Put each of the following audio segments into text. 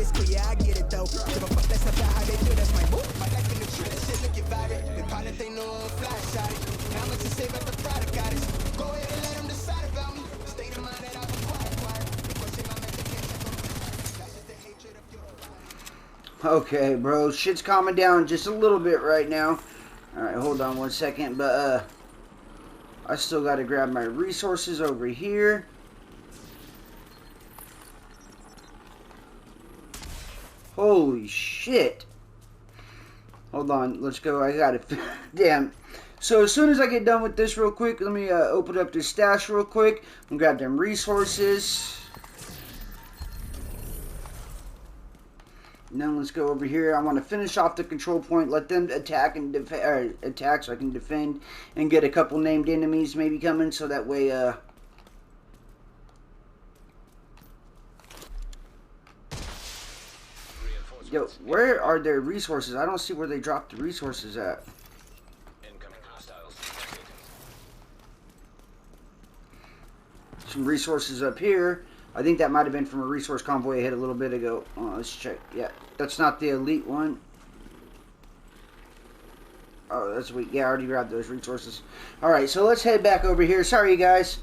disco, yeah, I get it though. Give a fuck, that's about how they do, that's my move. My life in the tree, that shit looking viral. The pilot, they know I'm flash shot it. How much to say about the product, got it. Go ahead and let them decide about me. State of mind that I've acquired. The question I meant to catch up on the that's just the hatred of your body. Okay, bro, shit's calming down just a little bit right now. Alright, hold on one second, but, I still gotta grab my resources over here. Holy shit. Hold on, let's go. I got it. Damn. So as soon as I get done with this real quick, let me open up this stash real quick and grab them resources. Now let's go over here. I want to finish off the control point, let them attack and attack so I can defend and get a couple named enemies maybe coming so that way yo, where are their resources? I don't see where they dropped the resources at. Incoming hostiles. Some resources up here. I think that might have been from a resource convoy I hit a little bit ago. Let's check. Yeah, that's not the elite one. Oh, that's weak. Yeah, I already grabbed those resources. Alright, so let's head back over here. Sorry, guys.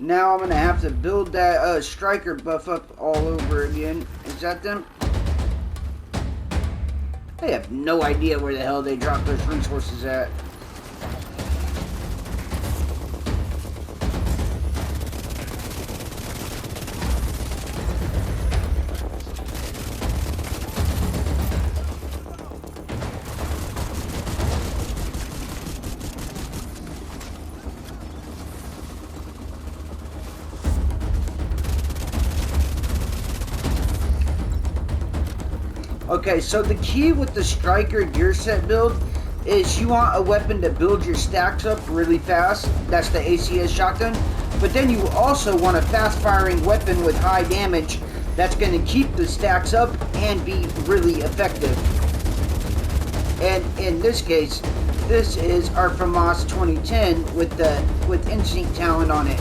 Now I'm going to have to build that striker buff up all over again. Is that them? I have no idea where the hell they dropped those resources at. Okay, so the key with the Striker Gearset build is you want a weapon to build your stacks up really fast. That's the ACS shotgun. But then you also want a fast-firing weapon with high damage that's going to keep the stacks up and be really effective. And in this case, this is our FAMAS 2010 with Instinct talent on it.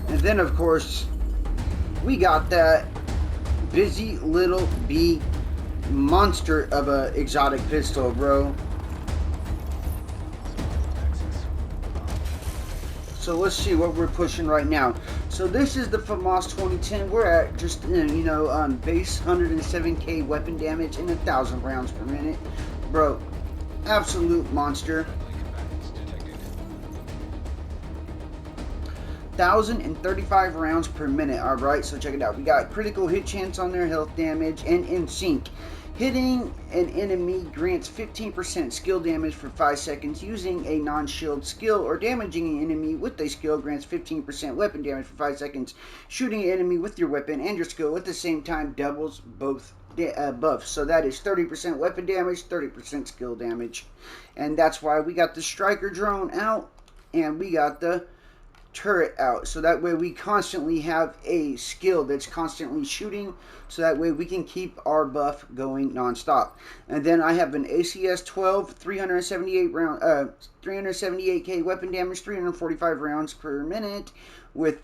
And then, of course, we got that busy little bee monster of a exotic pistol, bro. So let's see what we're pushing right now. So this is the FAMAS 2010. We're at just, base 107k weapon damage and 1,000 rounds per minute. Bro, absolute monster. 1,035 rounds per minute. Alright, so check it out. We got critical hit chance on their health damage and in sync. Hitting an enemy grants 15% skill damage for 5 seconds using a non-shield skill, or damaging an enemy with a skill grants 15% weapon damage for 5 seconds. Shooting an enemy with your weapon and your skill at the same time doubles both buffs. So that is 30% weapon damage, 30% skill damage. And that's why we got the Striker drone out and we got the turret out, so that way we constantly have a skill that's constantly shooting, so that way we can keep our buff going non-stop. And then I have an ACS 12 378k weapon damage, 345 rounds per minute with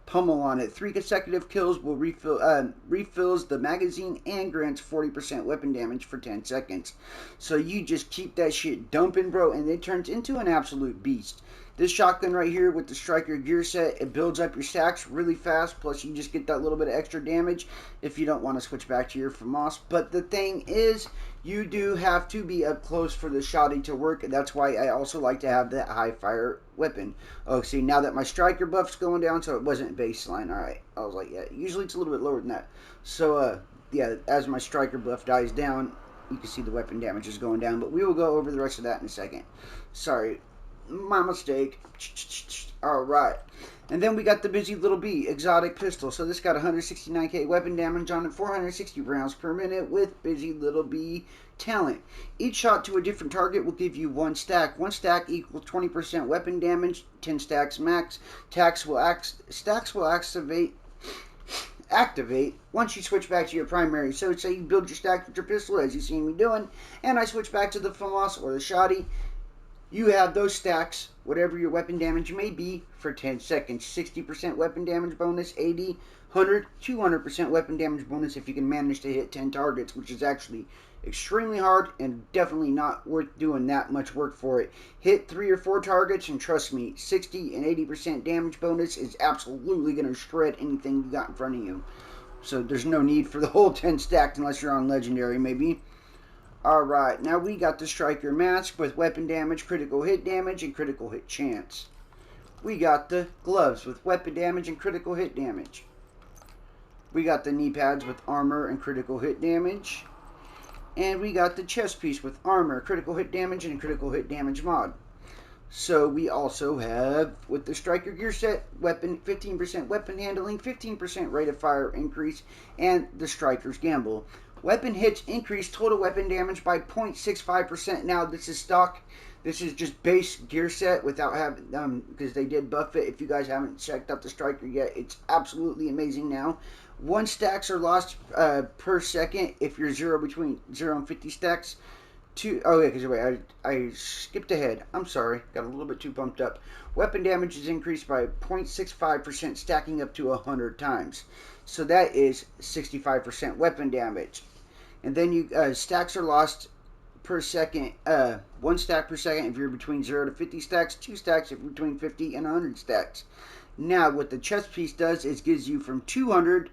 pummel on it. 3 consecutive kills will refills the magazine and grants 40% weapon damage for 10 seconds. So you just keep that shit dumping, bro, and it turns into an absolute beast. This shotgun right here with the Striker Gearset, it builds up your stacks really fast, plus you just get that little bit of extra damage if you don't want to switch back to your FAMAS. But the thing is, you do have to be up close for the shotty to work, and that's why I also like to have that high fire weapon. Oh, see, now that my Striker buff's going down, so it wasn't baseline, alright. I was like, yeah, usually it's a little bit lower than that. So, yeah, as my Striker buff dies down, you can see the weapon damage is going down, but we will go over the rest of that in a second. Sorry. My mistake. Alright. And then we got the Busy Little Bee exotic pistol. So this got 169k weapon damage on it, 460 rounds per minute with Busy Little Bee talent. Each shot to a different target will give you 1 stack. 1 stack equals 20% weapon damage, 10 stacks max. Stacks will activate once you switch back to your primary. So say you build your stack with your pistol, as you see me doing, and I switch back to the FAMAS or the shotty. You have those stacks, whatever your weapon damage may be, for 10 seconds. 60% weapon damage bonus, 80, 100, 200% weapon damage bonus if you can manage to hit 10 targets, which is actually extremely hard and definitely not worth doing that much work for it. Hit 3 or 4 targets, and trust me, 60 and 80% damage bonus is absolutely going to shred anything you got in front of you. So there's no need for the whole 10 stacked unless you're on Legendary, maybe. Alright, now we got the Striker mask with weapon damage, critical hit damage, and critical hit chance. We got the gloves with weapon damage and critical hit damage. We got the knee pads with armor and critical hit damage. And we got the chest piece with armor, critical hit damage, and critical hit damage mod. So we also have, with the Striker Gearset, weapon 15% weapon handling, 15% rate of fire increase, and the Striker's Gamble. Weapon hits increase total weapon damage by 0.65%. Now, this is stock. This is just base gear set without having, because they did buff it. If you guys haven't checked out the Striker yet, it's absolutely amazing now. 1 stacks are lost per second if you're between 0 and 50 stacks. Oh yeah, because wait, I skipped ahead. I'm sorry, got a little bit too pumped up. Weapon damage is increased by 0.65%, stacking up to 100 times. So that is 65% weapon damage. And then you stacks are lost per second. 1 stack per second if you're between 0 to 50 stacks. 2 stacks if you're between 50 and 100 stacks. Now, what the chest piece does is gives you from 100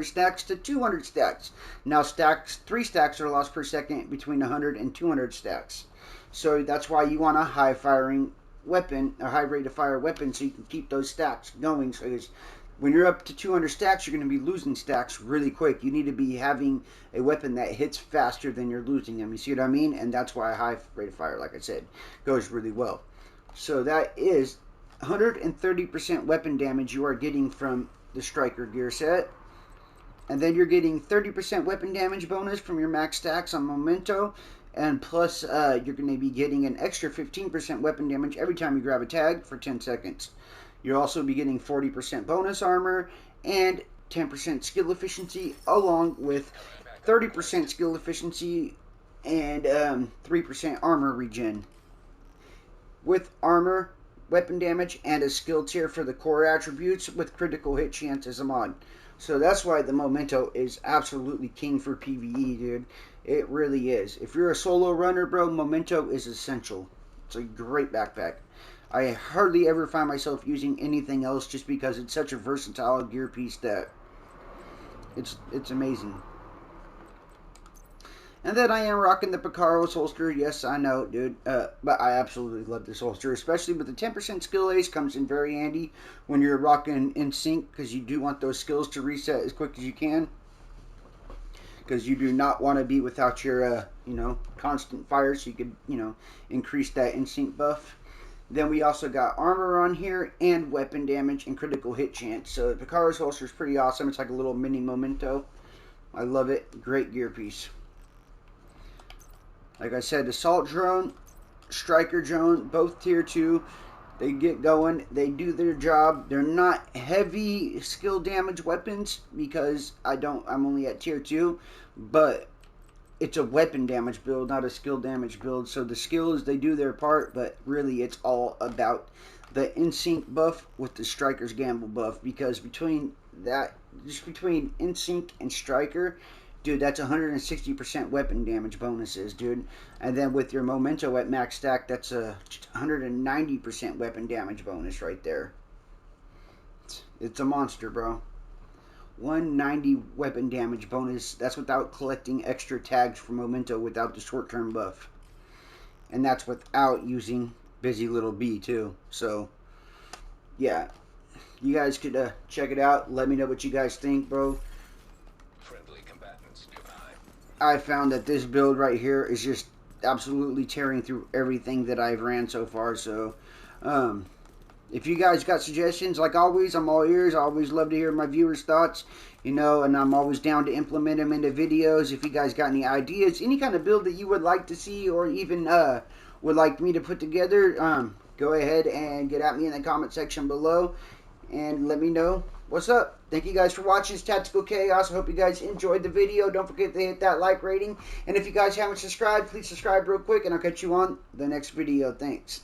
stacks to 200 stacks. Now, 3 stacks are lost per second between 100 and 200 stacks. So that's why you want a high firing weapon, a high rate of fire weapon, so you can keep those stacks going. So when you're up to 200 stacks, you're going to be losing stacks really quick. You need to be having a weapon that hits faster than you're losing them. You see what I mean? And that's why a high rate of fire, like I said, goes really well. So that is 130% weapon damage you are getting from the Striker Gearset. And then you're getting 30% weapon damage bonus from your max stacks on Memento. And plus, you're going to be getting an extra 15% weapon damage every time you grab a tag for 10 seconds. You'll also be getting 40% bonus armor and 10% skill efficiency, along with 30% skill efficiency and 3% armor regen. With armor, weapon damage, and a skill tier for the core attributes with critical hit chance as a mod. So that's why the Memento is absolutely king for PVE, dude. It really is. If you're a solo runner, bro, Memento is essential. It's a great backpack. I hardly ever find myself using anything else just because it's such a versatile gear piece that it's amazing. And then I am rocking the Picaro's holster. Yes, I know, dude. But I absolutely love this holster, especially with the 10% skill ace. Comes in very handy when you're rocking in sync, because you do want those skills to reset as quick as you can. Because you do not want to be without your, constant fire, so you could, increase that in sync buff. Then we also got armor on here and weapon damage and critical hit chance. So the Picaro's holster is pretty awesome. It's like a little mini Memento. I love it. Great gear piece. Like I said, Assault Drone, Striker Drone, both tier 2. They get going. They do their job. They're not heavy skill damage weapons because I'm only at tier 2. But it's a weapon damage build, not a skill damage build. So the skills, they do their part, but really it's all about the in-sync buff with the Striker's Gamble buff, because between in-sync and Striker, dude, that's 160% weapon damage bonuses, dude. And then with your Memento at max stack, that's a 190% weapon damage bonus right there. It's a monster, bro. 190 weapon damage bonus. That's without collecting extra tags for Memento without the short-term buff. And that's without using Busy Little Bee, too. So, yeah. You guys could check it out. Let me know what you guys think, bro. Friendly combatants nearby. I found that this build right here is just absolutely tearing through everything that I've ran so far. So, if you guys got suggestions, like always, I'm all ears. I always love to hear my viewers' thoughts, you know, and I'm always down to implement them into videos. If you guys got any ideas, any kind of build that you would like to see, or even would like me to put together, go ahead and get at me in the comment section below and let me know what's up. Thank you guys for watching. It's Tactical Chaos. I hope you guys enjoyed the video. Don't forget to hit that like rating. And if you guys haven't subscribed, please subscribe real quick, and I'll catch you on the next video. Thanks.